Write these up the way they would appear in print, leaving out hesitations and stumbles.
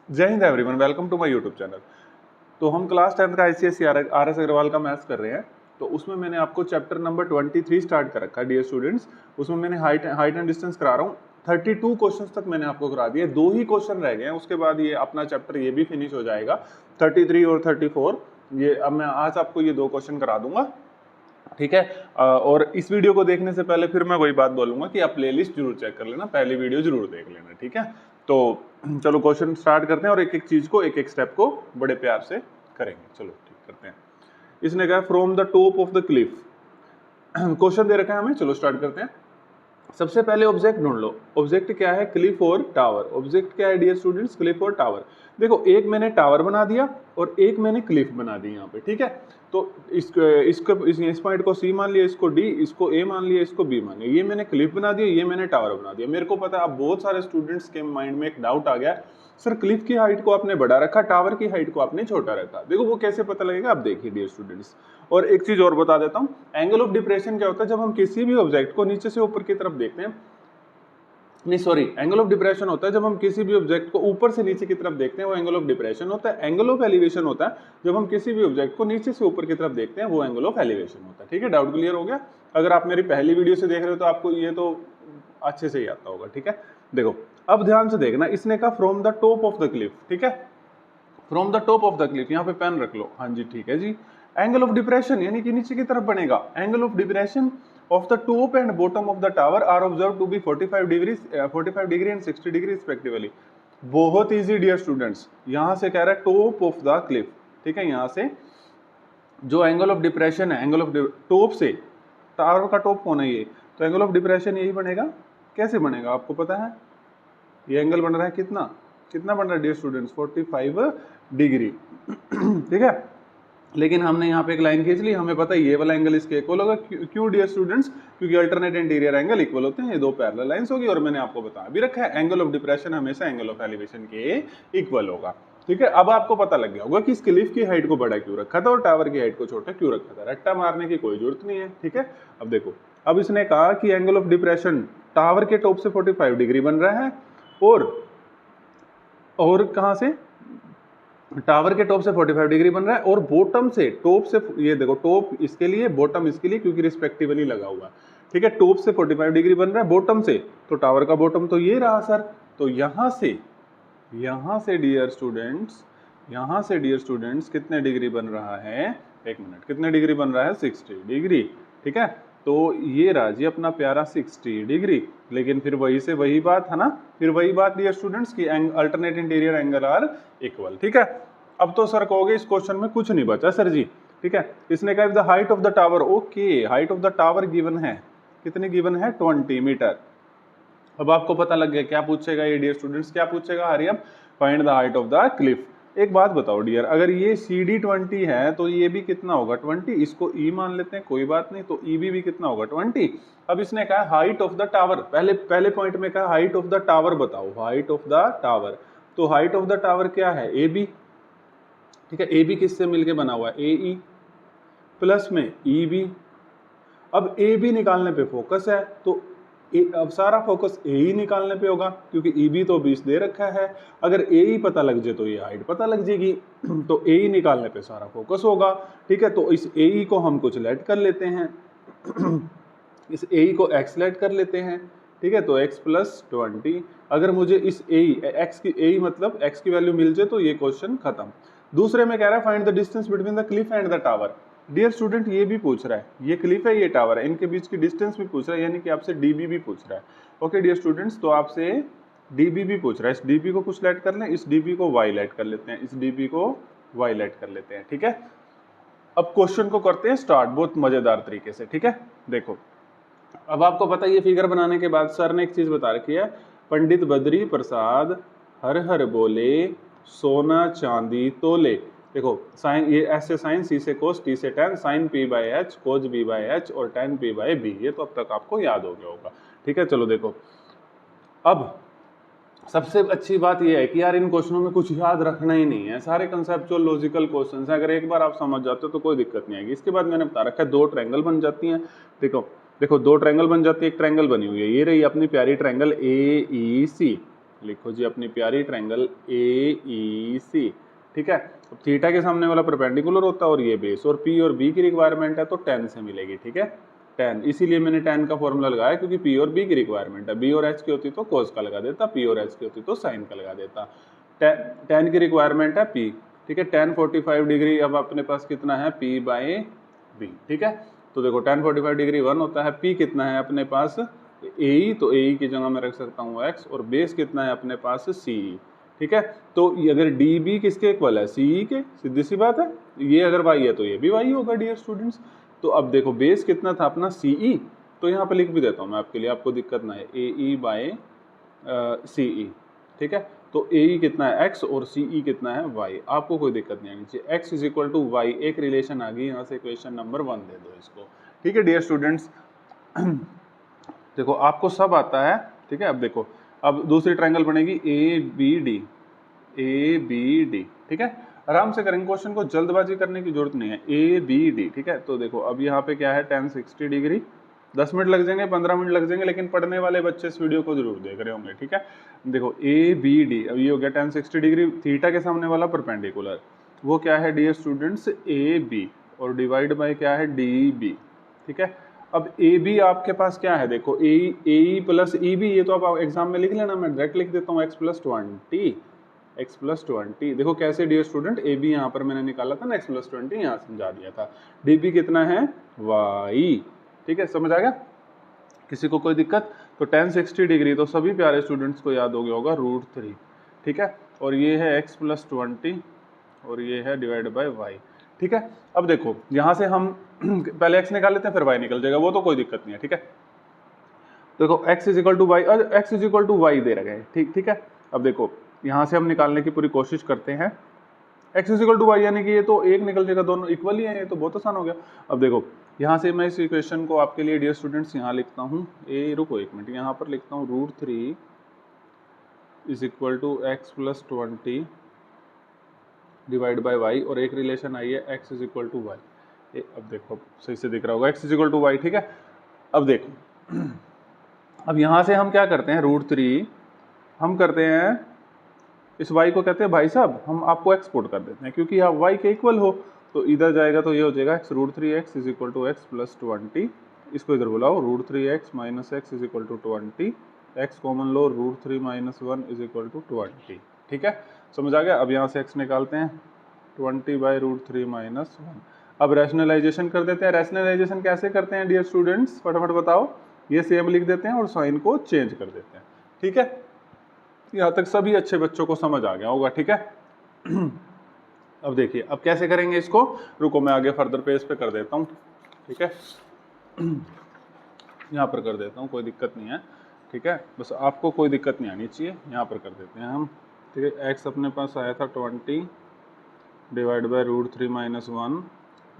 जय हिंद everyone, welcome to my YouTube channel. तो हम क्लास 10th का आईसीएसई आरएस अग्रवाल का मैथ्स कर रहे हैं। तो उसमें मैंने आपको चैप्टर नंबर 23 स्टार्ट कर रखा है डियर स्टूडेंट्स। उसमें मैंने हाइट एंड डिस्टेंस करा रहा हूँ। 32 क्वेश्चंस तक मैंने आपको करा दिए, 2 ही क्वेश्चन रह गए हैं, उसके बाद ये अपना चैप्टर ये भी फिनिश हो जाएगा। 33 और 34 ये अब मैं आज आपको ये 2 क्वेश्चन करा दूंगा, ठीक है। और इस वीडियो को देखने से पहले फिर मैं वही बात बोलूंगा कि आप प्लेलिस्ट जरूर चेक कर लेना, पहली वीडियो जरूर देख लेना, ठीक है। तो चलो क्वेश्चन स्टार्ट करते हैं और एक एक चीज को, एक एक स्टेप को बड़े प्यार से करेंगे। चलो ठीक करते हैं। इसने कहा from the top of the cliff, question दे रखा है हमें। चलो स्टार्ट करते हैं। सबसे पहले ऑब्जेक्ट ढूंढ लो। ऑब्जेक्ट क्या है? क्लिफ और टावर। ऑब्जेक्ट क्या है डियर स्टूडेंट्स? क्लिफ और टावर। देखो, एक मैंने टावर बना दिया और एक मैंने क्लिफ बना दी यहाँ पे, ठीक है। तो इस पॉइंट को सी मान लिया, इसको डी, इसको ए मान लिया, इसको बी मान लिया। ये मैंने क्लिफ बना दिया, ये मैंने टावर बना दिया। मेरे को पता है अब बहुत सारे स्टूडेंट्स के माइंड में एक डाउट आ गया, सर क्लिफ की हाइट को आपने बड़ा रखा, टावर की हाइट को आपने छोटा रखा। देखो वो कैसे पता लगेगा, आप देखिए डियर स्टूडेंट्स। और एक चीज और बता देता हूँ, एंगल ऑफ डिप्रेशन क्या होता है? जब हम किसी भी ऑब्जेक्ट को नीचे से ऊपर की तरफ देखते हैं, नहीं सॉरी, एंगल ऑफ डिप्रेशन होता है जब हम किसी भी ऑब्जेक्ट को ऊपर से नीचे की तरफ देखते हैं, वो एंगल ऑफ डिप्रेशन होता है। एंगल ऑफ एलिवेशन होता है जब हम किसी भी ऑब्जेक्ट को नीचे से ऊपर की तरफ देखते हैं, वो एंगल ऑफ एलिवेशन होता है, ठीक है। डाउट क्लियर हो गया? अगर आप मेरी पहली वीडियो से देख रहे हो तो आपको ये तो अच्छे से ही आता होगा, ठीक है। देखो अब ध्यान से देखना, इसने कहा from the top of the Cliff, ठीक है। From the top of the Cliff, यहाँ पे पेन रख लो, हाँ जी ठीक है जी। एंगल ऑफ डिप्रेशन यानी कि नीचे की तरफ बनेगा। Angle of depression of the top and bottom of the tower are observed to be 45 degree and 60 degree respectively। बहुत इजी डियर स्टूडेंट्स, यहां से कह रहा है टॉप ऑफ द क्लिफ, ठीक है। यहां से जो एंगल ऑफ डिप्रेशन है, एंगल ऑफ टॉप से, टावर का टॉप कौन है ये, तो एंगल ऑफ डिप्रेशन यही बनेगा। कैसे बनेगा आपको पता है? ये एंगल बन रहा है कितना कितना बन रहा है डियर स्टूडेंट्स? 45 डिग्री, ठीक है। लेकिन हमने यहाँ पे एक लाइन खींच ली, हमें पता है ये वाला एंगल इसके इक्वल होगा। क्यों डियर स्टूडेंट्स? क्योंकि अल्टरनेट इंटीरियर एंगल इक्वल होते हैं, ये दो पैरेलल लाइंस होगी। और मैंने आपको बता भी रखा है एंगल ऑफ डिप्रेशन हमेशा एंगल ऑफ एलिवेशन के इक्वल होगा, ठीक है। अब आपको पता लग गया होगा कि इस क्लिफ की हाइट को बड़ा क्यों रखा था और टावर की हाइट को छोटा क्यों रखा था। रट्टा मारने की कोई जरूरत नहीं है, ठीक है। अब देखो, अब इसने कहा कि एंगल ऑफ डिप्रेशन टावर के टॉप से 45 डिग्री बन रहा है और कहां से? टावर के टॉप से 45 डिग्री बन रहा है और बॉटम से, टॉप से, ये देखो टॉप इसके लिए, बॉटम इसके लिए, क्योंकि रिस्पेक्टिवली लगा हुआ है, ठीक है। टॉप से 45 डिग्री बन रहा है, बॉटम से, तो टावर का बॉटम तो ये रहा सर। तो यहां से डियर स्टूडेंट्स कितने डिग्री बन रहा है? एक मिनट, कितने डिग्री बन रहा है? 60 डिग्री, ठीक है। तो ये रहा जी अपना प्यारा 60 डिग्री। लेकिन फिर वही से वही बात है ना, फिर वही बात डियर स्टूडेंट्स की alternate interior angle are equal, ठीक है। अब तो सर कहोगे इस क्वेश्चन में कुछ नहीं बचा सर जी, ठीक है। इसने कहा the height of the tower, okay, height of the tower given है, कितनी गिवन है? 20 मीटर। अब आपको पता लग गया क्या पूछेगा ये डियर स्टूडेंट्स, क्या पूछेगा? Hurry up, find the height of the Cliff. एक बात बताओ डियर, अगर ये CD 20 है तो ये भी कितना होगा? 20। इसको E मान लेते हैं, कोई बात नहीं, तो EB भी कितना होगा? 20। अब इसने कहा हाइट ऑफ द टावर, पहले पॉइंट में कहा हाइट ऑफ द टावर बताओ, हाइट ऑफ द टावर। तो हाइट ऑफ द टावर क्या है? AB, ठीक है। AB किससे मिलके बना हुआ है? AE प्लस में EB। अब AB निकालने पे फोकस है, तो अब सारा फोकस AE निकालने पे होगा, क्योंकि EB तो 20 दे रखा है। अगर AE पता लग जाए तो ये हाइट पता लग जाएगी, तो AE निकालने पे सारा फोकस होगा, ठीक है। तो इस AE को हम कुछ लेट कर लेते हैं, इस AE को x लेट कर लेते हैं, ठीक है। तो x प्लस 20। अगर मुझे इस AE मतलब x की वैल्यू मिल जाए तो ये क्वेश्चन खत्म। दूसरे में कह रहा है find the distance between the cliff and the tower. Dear student ये भी पूछ रहा है, ये क्लिफ है, ये टावर है, इनके बीच की डिस्टेंस भी पूछ रहा है, यानी कि आपसे DB भी पूछ रहा है। ओके डियर स्टूडेंट्स, तो आपसे DB भी पूछ रहा है। इस DB को कुछ लेट कर लें, इस DB को y लेट कर लेते हैं, इस DB को y लेट कर लेते हैं, ठीक है। अब क्वेश्चन को करते हैं स्टार्ट बहुत मजेदार तरीके से, ठीक है। देखो अब आपको पता है ये फिगर बनाने के बाद सर ने एक चीज बता रखी है, पंडित बद्री प्रसाद हर हर बोले सोना चांदी तोले। देखो साइन, ये ऐसे साइन, सी से कोस, टी से tan, sine P by H, cos B by H और टेन P बाई बी। ये तो अब तक आपको याद हो गया होगा, ठीक है। चलो देखो, अब सबसे अच्छी बात यह है कि यार इन क्वेश्चनों में कुछ याद रखना ही नहीं है, सारे कंसेप्चुअल लॉजिकल क्वेश्चंस हैं। अगर एक बार आप समझ जाते हो तो कोई दिक्कत नहीं आएगी। इसके बाद मैंने बता रखा है 2 ट्रायंगल बन जाती हैं। देखो 2 ट्रायंगल बन जाती है, एक ट्रायंगल बनी हुई है, ये रही अपनी प्यारी ट्रायंगल AEC, लिखो जी अपनी प्यारी ट्रायंगल AEC, ठीक है। तो थीटा के सामने वाला परपेंडिकुलर होता है और ये बेस, और P और B की रिक्वायरमेंट है तो tan से मिलेगी, ठीक है। tan, इसीलिए मैंने tan का फॉर्मूला लगाया क्योंकि P और B की रिक्वायरमेंट है। B और H की होती तो cos का लगा देता, P और H की होती तो sin का लगा देता। tan की रिक्वायरमेंट है P, ठीक है। tan 45 डिग्री अब अपने पास कितना है, P/B, ठीक है। तो देखो tan 45 डिग्री 1 होता है, P कितना है अपने पास AE, तो AE की जगह मैं रख सकता हूँ x, और बेस कितना है अपने पास CE, ठीक है। तो अगर DB किसके इक्वल है, CE के, सीधी सी बात है। ये अगर y है तो ये भी y होगा डियर स्टूडेंट्स। तो अब देखो बेस कितना था अपना CE, तो यहाँ पे लिख भी देता हूँ मैं आपके लिए, आपको दिक्कत ना है, AE/CE, ठीक है। तो AE कितना है x और CE कितना है y, आपको कोई दिक्कत नहीं आनी चाहिए। x is equal to y, एक रिलेशन आ गई, यहाँ से इक्वेशन नंबर 1 दे दो इसको, ठीक है डियर स्टूडेंट्स। देखो आपको सब आता है, ठीक है। अब देखो, अब दूसरी ट्रायंगल बनेगी ABD, ठीक है। आराम से करेंगे क्वेश्चन को, जल्दबाजी करने की जरूरत नहीं है। ABD, ठीक है। तो देखो अब यहाँ पे क्या है, tan 60 डिग्री, 10 मिनट लग जाएंगे, 15 मिनट लग जाएंगे, लेकिन पढ़ने वाले बच्चे इस वीडियो को जरूर देख रहे होंगे, ठीक है। देखो ABD, अब ये हो गया tan 60 डिग्री, थीटा के सामने वाला परपेंडिकुलर, वो क्या है डियर स्टूडेंट्स, AB, और डिवाइड बाय क्या है, DB, ठीक है। अब AB आपके पास क्या है, देखो AE प्लस EB, ये तो आप एग्जाम में लिख लेना, मैं डायरेक्ट लिख देता हूँ x+20। देखो कैसे डियर स्टूडेंट, AB यहाँ पर मैंने निकाला था ना, x+20 यहाँ समझा दिया था। DB कितना है, y, ठीक है। समझ आ गया किसी को कोई दिक्कत? तो tan 60 डिग्री तो सभी प्यारे स्टूडेंट्स को याद हो गया होगा, √3, ठीक है। और ये है x+20 और ये है डिवाइड बाय y, ठीक है। अब देखो यहाँ से हम पहले x निकाल लेते हैं, फिर y निकल जाएगा, वो तो कोई दिक्कत नहीं है, ठीक है। देखो x is equal to y, x is equal to y दे रखे हैं, ठीक है। अब देखो यहाँ से हम निकालने की पूरी कोशिश करते हैं, x is equal to y, यानी कि ये तो एक निकल जाएगा, दोनों इक्वल ही है, ये तो बहुत आसान हो गया। अब देखो यहाँ से मैं इस इक्वेशन को आपके लिए डियर स्टूडेंट्स यहाँ लिखता हूँ, रुको एक मिनट, यहाँ पर लिखता हूँ √3 is equal to x+20 divide by y, और एक रिलेशन आई है x is equal to y. अब देखो सही से दिख रहा होगा, x is equal to y, ठीक है। अब देखो अब यहाँ से हम क्या करते हैं, √3 हम करते हैं, इस y को कहते हैं भाई साहब, हम आपको एक्सपोर्ट कर देते हैं, क्योंकि आप y के इक्वल हो, तो इधर जाएगा तो ये हो जाएगा x, √3x is equal to x+20, इसको इधर बुलाओ, √3x minus x is equal to 20, x common लो, √3 माइनस 1 इज इक्वल टू 20, ठीक है। समझ आ गया। अब यहाँ से x निकालते हैं, 20/√3 माइनस 1। अब रैशनलाइजेशन कर देते हैं। रैशनलाइजेशन कैसे करते हैं डियर स्टूडेंट्स, फटाफट बताओ। ये सेम लिख देते हैं और साइन को चेंज कर देते हैं, ठीक है। यहाँ तक सभी अच्छे बच्चों को समझ आ गया होगा, ठीक है। अब देखिए अब कैसे करेंगे इसको, रुको मैं आगे फर्दर पेज पे कर देता हूँ, ठीक है। यहाँ पर कर देता हूँ, कोई दिक्कत नहीं है, ठीक है। बस आपको कोई दिक्कत नहीं आनी चाहिए, यहाँ पर कर देते हैं हम, ठीक है। x अपने पास आया था 20 divide by √3 minus 1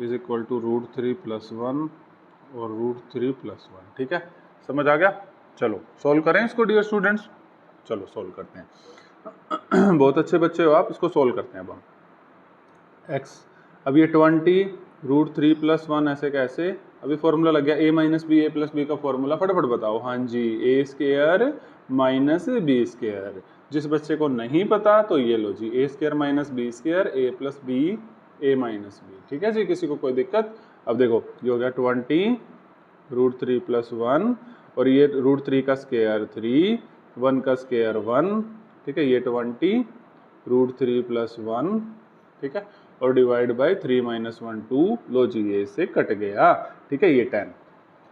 is equal to √3 plus 1 और √3 प्लस 1, ठीक है। समझ आ गया। चलो सॉल्व करें इसको डियर स्टूडेंट्स, चलो सॉल्व करते हैं। बहुत अच्छे बच्चे हो आप, इसको सॉल्व करते हैं अब हम। x, अब ये 20 √3 प्लस 1 ऐसे कैसे, अभी फॉर्मूला लग गया a minus b, a plus b का फॉर्मूला फटाफट बताओ। हाँ जी, a square minus b square. जिस बच्चे को नहीं पता तो ये लो जी, a square minus b square, a plus b, a minus b, ठीक है जी। किसी को कोई दिक्कत? अब देखो ये हो गया 20 √3 प्लस 1, और ये √3 का स्क्वायर 3, 1 का स्क्वायर 1, ठीक है। ये 20 √3 प्लस 1, ठीक है, और डिवाइड बाय 3 माइनस 1 2, लो जी ये इससे कट गया, ठीक है। ये 10,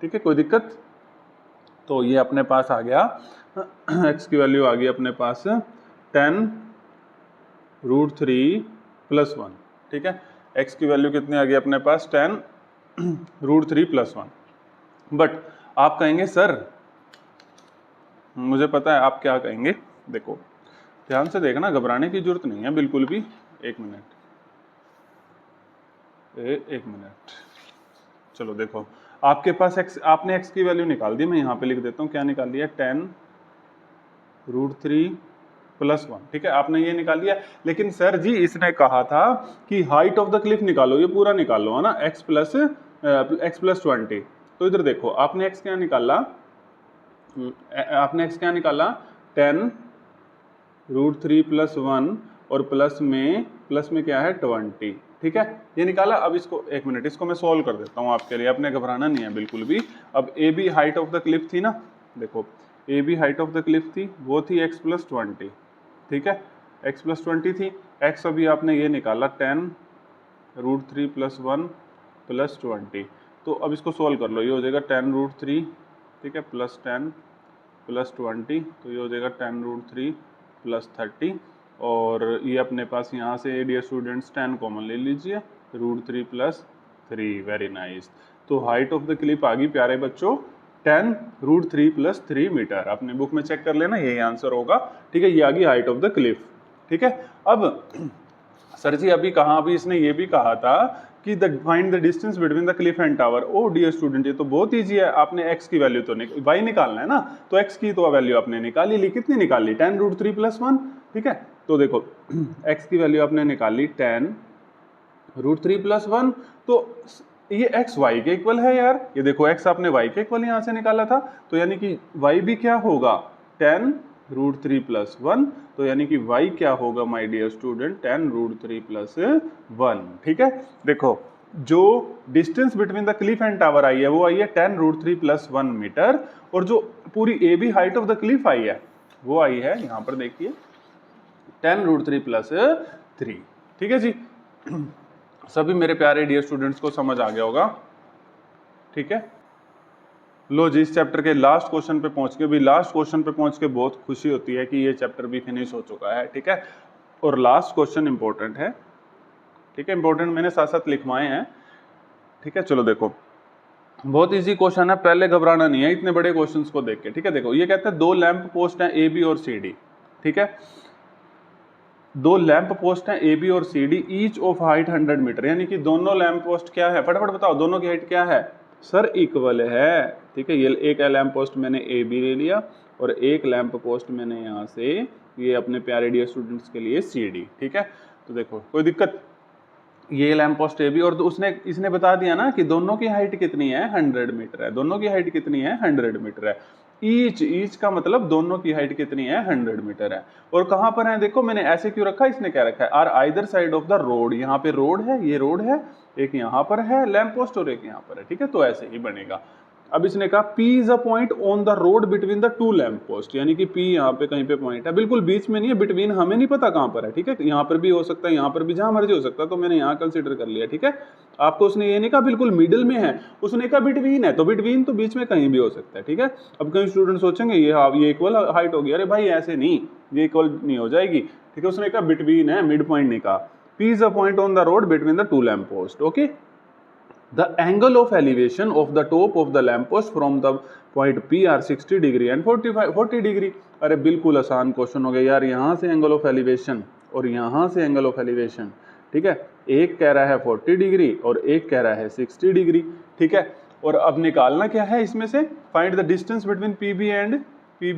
ठीक है, कोई दिक्कत? तो ये अपने पास आ गया, x की वैल्यू आ गई अपने पास 10 √3 प्लस 1, ठीक है। x की वैल्यू कितनी आ गई अपने पास, 10 √3 प्लस 1। बट आप कहेंगे सर, मुझे पता है आप क्या कहेंगे, देखो ध्यान से देखना, घबराने की जरूरत नहीं है बिल्कुल भी। एक मिनट, एक मिनट, चलो देखो आपके पास x, आपने x की वैल्यू निकाल दी, मैं यहाँ पे लिख देता हूँ क्या निकाल लिया, 10 √3 प्लस 1, ठीक है, आपने ये निकाल लिया। लेकिन सर जी इसने कहा था कि हाइट ऑफ द क्लिफ निकालो, ये पूरा निकालो है ना, x प्लस 20। तो इधर देखो आपने x क्या निकाला, 10 √3+1 और प्लस में क्या है 20, ठीक है, ये निकाला। अब इसको एक मिनट, इसको मैं सॉल्व कर देता हूँ आपके लिए, आपने घबराना नहीं है बिल्कुल भी। अब A B height of the cliff थी ना, देखो A B height of the cliff थी, वो थी x+20, ठीक है, x+20 थी। x अभी आपने ये निकाला 10√3+1 + 20, तो अब इसको सोल्व कर लो, ये हो जाएगा 10√3, ठीक है, +10 + 20, तो ये हो जाएगा 10√3 + 30, और ये अपने पास यहाँ से डियर स्टूडेंट्स 10 कॉमन ले लीजिए, √3 + 3, वेरी नाइस। तो हाइट ऑफ द क्लिप आ गई प्यारे बच्चों 10√3 + 3 मीटर। अपने बुक में चेक कर लेना, यही आंसर होगा, ठीक है, ये आ गई हाइट ऑफ द क्लिफ, ठीक है। अब सर जी अभी इसने ये भी कहा था कि find the distance between the cliff and tower. Oh dear student, ये तो बहुत ईजी है, आपने x की वैल्यू तो y निकालना है ना, तो x की तो वैल्यू आपने निकाली ली, कितनी निकाली 10√3+1, ठीक है। तो देखो x की वैल्यू आपने निकाली 10√3+1, तो ये x y के इक्वल है यार, ये देखो x आपने y के इक्वल यहाँ से निकाला था, तो यानी कि y भी क्या होगा 10√3+1, तो यानी कि y क्या होगा माय डियर स्टूडेंट 10√3+1, ठीक है। देखो जो distance between the cliff and tower आई है वो आई है 10√3+1 मीटर, और जो पूरी A B height of the cliff आई है वो आई है, यहाँ पर देखिए 10√3+3, ठीक है जी। सभी मेरे प्यारे डियर स्टूडेंट्स को समझ आ गया होगा, ठीक है। लो जी, इस चैप्टर के लास्ट क्वेश्चन पे पहुंच के भी, लास्ट क्वेश्चन पे पहुंच के बहुत खुशी होती है कि ये चैप्टर भी फिनिश हो चुका है, ठीक है। और लास्ट क्वेश्चन इंपॉर्टेंट है, ठीक है, इंपॉर्टेंट मैंने साथ साथ लिखवाए हैं, ठीक है। चलो देखो बहुत इजी क्वेश्चन है, पहले घबराना नहीं है इतने बड़े क्वेश्चंस को देख के, ठीक है। देखो ये कहते हैं दो लैंप पोस्ट हैं ए बी और सी डी, ठीक है, दो लैंप पोस्ट हैं ए बी और C D, each of height 100 metre, यानी कि दोनों लैंप पोस्ट क्या है, फटाफट बताओ दोनों की हाइट क्या है सर, इक्वल है, ठीक है। ये एक लैंप पोस्ट मैंने ए बी ले लिया और एक लैंप पोस्ट मैंने यहाँ से ये अपने प्यारे डियर स्टूडेंट्स के लिए सी डी, ठीक है। तो देखो कोई दिक्कत, ये लैंप पोस्ट ए बी, और इसने बता दिया ना कि दोनों की हाइट कितनी है 100 मीटर है, दोनों की हाइट कितनी है 100 मीटर है, ईच का मतलब दोनों की हाइट कितनी है 100 मीटर है। और कहां पर है देखो, मैंने ऐसे क्यों रखा, इसने क्या रखा है are either side of the road, यहाँ पे रोड है, ये रोड है, एक यहाँ पर है लैंप पोस्ट और एक यहाँ पर है, ठीक है, तो ऐसे ही बनेगा। अब इसने कहा P is a point on the road between the two lamp post, यानी कि P यहाँ पे कहीं पे पॉइंट है, बिल्कुल बीच में नहीं है, बिटवीन हमें नहीं पता कहाँ पर है, ठीक है, यहाँ पर भी हो सकता है, यहाँ पर भी, जहां मर्जी हो सकता है, तो मैंने यहाँ कंसीडर कर लिया, ठीक है। आपको उसने ये नहीं कहा बिल्कुल मिडिल में है, उसने कहा बिटवीन है, तो बिटवीन तो बीच में कहीं भी हो सकता है, ठीक है। अब कई स्टूडेंट सोचेंगे ये इक्वल हाइट होगी, अरे भाई ऐसे नहीं, ये इक्वल नहीं हो जाएगी, ठीक है, उसने कहा बिटवीन है, मिड पॉइंट नहीं कहा। P is a point on the road between the two lamp posts, okay. The angle of elevation of the top of the lamp post from the point P are 60 degree and 40 degree। अरे बिल्कुल आसान question हो गया यार, यहाँ से angle of elevation और यहाँ से एंगल ऑफ एलिवेशन, ठीक है, एक कह रहा है 40 डिग्री और एक कह रहा है 60 डिग्री, ठीक है। और अब निकालना क्या है इसमें से, find the distance between P B and P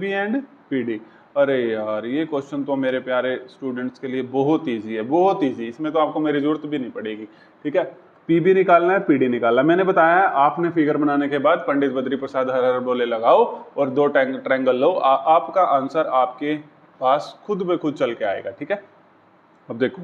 D. अरे यार ये क्वेश्चन तो मेरे प्यारे स्टूडेंट्स के लिए बहुत ईजी है, बहुत ईजी, इसमें तो आपको मेरी जरूरत भी नहीं पड़ेगी, ठीक है। पी बी निकालना है, पी डी निकालना है, मैंने बताया आपने फिगर बनाने के बाद पंडित बद्री प्रसाद हर हर बोले लगाओ और दो ट्रायंगल लो, आपका आंसर आपके पास खुद ब खुद चल के आएगा, ठीक है। अब देखो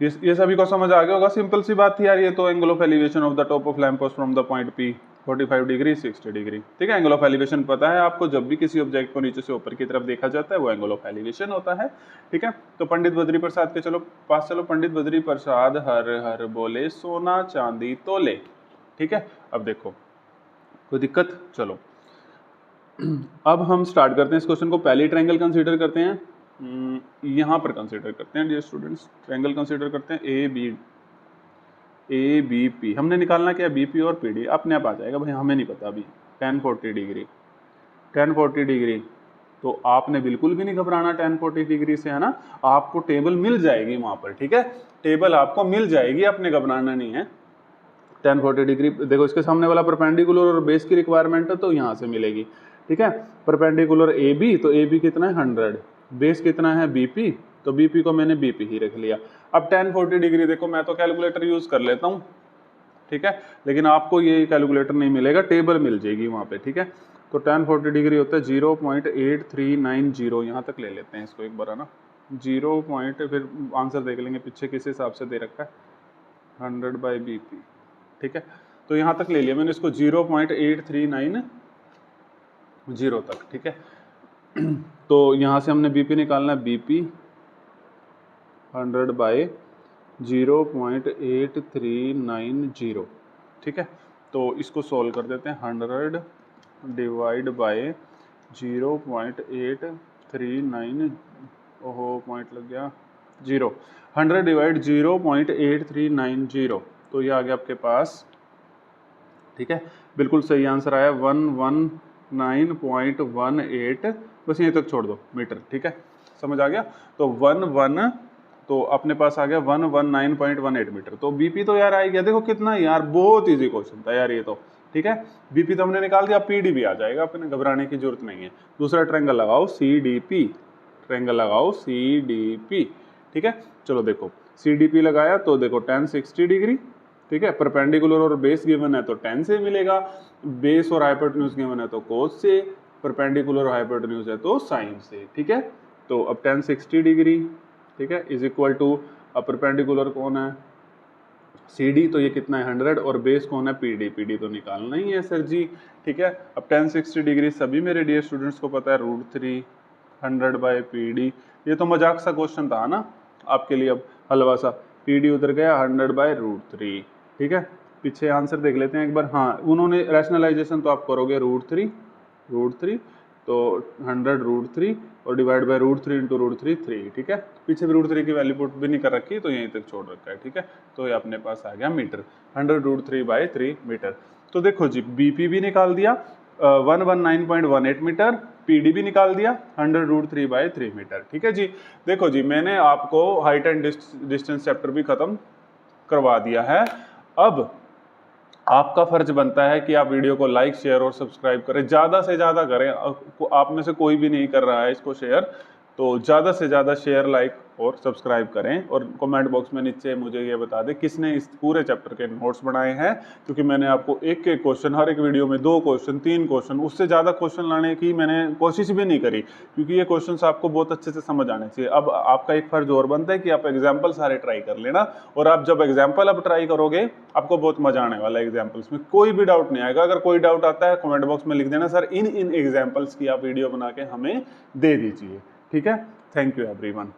ये सभी को समझ आ गया होगा, सिंपल सी बात थी यार, ये तो angle of elevation of the top of lamp post from the point P 45 degree 60 degree, ठीक है। एंगल ऑफ एलिवेशन पता है आपको, जब भी किसी ऑब्जेक्ट को नीचे से ऊपर की तरफ देखा जाता है वो एंगल ऑफ एलिवेशन होता है, ठीक है। तो पंडित बद्री प्रसाद के पास चलो, पंडित बद्री प्रसाद हर हर बोले सोना चांदी तोले, ठीक है। अब देखो कोई दिक्कत, चलो अब हम स्टार्ट करते हैं इस क्वेश्चन को, पहले ट्रायंगल कंसीडर करते हैं, यहाँ पर कंसीडर करते हैं डियर स्टूडेंट्स, ट्रायंगल कंसीडर करते हैं ए बी पी, हमने निकालना क्या बी पी और पी डी, अपने आप आ जाएगा भाई, हमें नहीं पता अभी। 1040 डिग्री, तो आपने बिल्कुल भी नहीं घबराना 1040 डिग्री से, है ना, आपको टेबल मिल जाएगी वहां पर, ठीक है, टेबल आपको मिल जाएगी, आपने घबराना नहीं है। 1040 डिग्री देखो, इसके सामने वाला परपेंडिकुलर और बेस की रिक्वायरमेंट है तो यहाँ से मिलेगी, ठीक है। परपेंडिकुलर ए बी, तो ए बी कितना है 100, बेस कितना है बी पी, तो बीपी को मैंने बीपी ही रख लिया। अब 1040 डिग्री देखो, मैं तो कैलकुलेटर यूज कर लेता हूँ, ठीक है, लेकिन आपको ये कैलकुलेटर नहीं मिलेगा, टेबल मिल जाएगी वहां पे, ठीक है। तो tan 40 डिग्री होता है 0.8390, यहाँ तक ले लेते हैं इसको एक बार, है ना, 0 पॉइंट, फिर आंसर देख लेंगे पीछे किस हिसाब से दे रखा है, 100/BP, ठीक है। तो यहाँ तक ले लिया मैंने इसको 0.8390 तक, ठीक है। तो यहाँ से हमने BP निकालना है, BP 100/0.8390, ठीक है। तो इसको सॉल्व कर देते हैं, 100 डिवाइड बाय 0.839, ओहो पॉइंट लग गया 0, 100 डिवाइड 0.8390, तो ये आ गया आपके पास, ठीक है। बिल्कुल सही आंसर आया 119.18, बस यहीं तक छोड़ दो, मीटर, ठीक है, समझ आ गया। तो 11, तो अपने पास आ गया 119.18 मीटर। तो बीपी तो यार आ गया, देखो कितना यार, बहुत इजी क्वेश्चन था यार ये तो, ठीक है। बीपी तो हमने निकाल दिया, पीडी भी आ जाएगा, अपने घबराने की जरूरत नहीं है। दूसरा ट्रायंगल लगाओ सीडीपी, ट्रायंगल लगाओ सीडीपी, ठीक है। चलो देखो सीडीपी लगाया तो देखो tan 60 डिग्री, ठीक है, परपेंडिकुलर और बेस गिवन है तो tan से मिलेगा, बेस और हाइपोटेन्यूज गिवन है तो cos से, परपेंडिकुलर और हाइपोटेन्यूज है तो sin से, ठीक है। तो अब tan 60 डिग्री, ठीक है, इज इक्वल टू, अब परपेंडिकुलर कौन है CD, तो ये कितना है 100, और बेस कौन है PD, PD तो निकालना ही है सर जी, ठीक है। अब tan 60 डिग्री सभी मेरे डियर स्टूडेंट्स को पता है √3 100/PD, ये तो मजाक सा क्वेश्चन था ना आपके लिए, अब हलवा सा, PD उधर गया 100/√3, ठीक है। पीछे आंसर देख लेते हैं एक बार, हाँ उन्होंने रैशनलाइजेशन तो आप करोगे √3, तो 100√3 और डिवाइड बाय √3 इंटू √3 3, ठीक है। पीछे भी √3 की वैल्यू पुट भी नहीं कर रखी, तो यहीं तक छोड़ रखा है, ठीक है। तो ये अपने पास आ गया मीटर, 100√3/3 मीटर। तो देखो जी BP भी निकाल दिया 119.18 मीटर, PD भी निकाल दिया 100√3/3 मीटर, ठीक है जी। देखो जी मैंने आपको हाइट एंड डिस्टेंस चैप्टर भी खत्म करवा दिया है। अब आपका फर्ज बनता है कि आप वीडियो को लाइक, शेयर और सब्सक्राइब करें, ज़्यादा से ज़्यादा करें। आप में से कोई भी नहीं कर रहा है इसको शेयर, तो ज़्यादा से ज़्यादा शेयर, लाइक और सब्सक्राइब करें, और कमेंट बॉक्स में नीचे मुझे ये बता दें किसने इस पूरे चैप्टर के नोट्स बनाए हैं, क्योंकि मैंने आपको एक एक क्वेश्चन, हर एक वीडियो में 2 क्वेश्चन 3 क्वेश्चन, उससे ज़्यादा क्वेश्चन लाने की मैंने कोशिश भी नहीं करी, क्योंकि ये क्वेश्चन आपको बहुत अच्छे से समझ आने चाहिए। अब आपका एक फर्ज और बनता है कि आप एग्जाम्पल सारे ट्राई कर लेना, और आप जब एग्जाम्पल अब ट्राई करोगे आपको बहुत मजा आने वाला है, एग्जाम्पल्स में कोई भी डाउट नहीं आएगा। अगर कोई डाउट आता है कमेंट बॉक्स में लिख देना, सर इन एग्जाम्पल्स की आप वीडियो बना के हमें दे दीजिए, ठीक है। Thank you everyone.